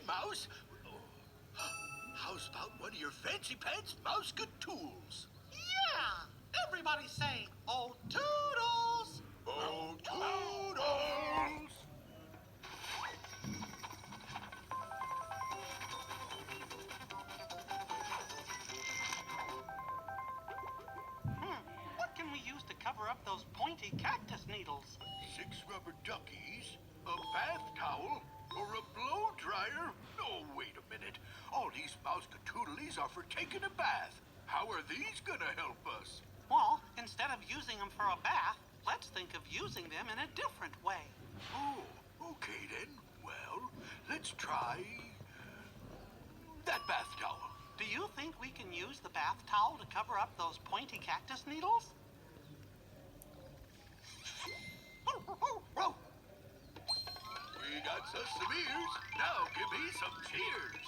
Mouse. How's about one of your fancy pants mouse good tools? Yeah! Everybody say, oh, toodles! Oh, toodles! What can we use to cover up those pointy cactus needles? 6 rubber duckies, a bath towel, or a blow dryer? Oh, wait a minute. All these mouse-catoodlies are for taking a bath. How are these gonna help us? Well, instead of using them for a bath, let's think of using them in a different way. Oh, okay then. Well, let's try that bath towel. Do you think we can use the bath towel to cover up those pointy cactus needles? We got us some ears. Now give me some cheers.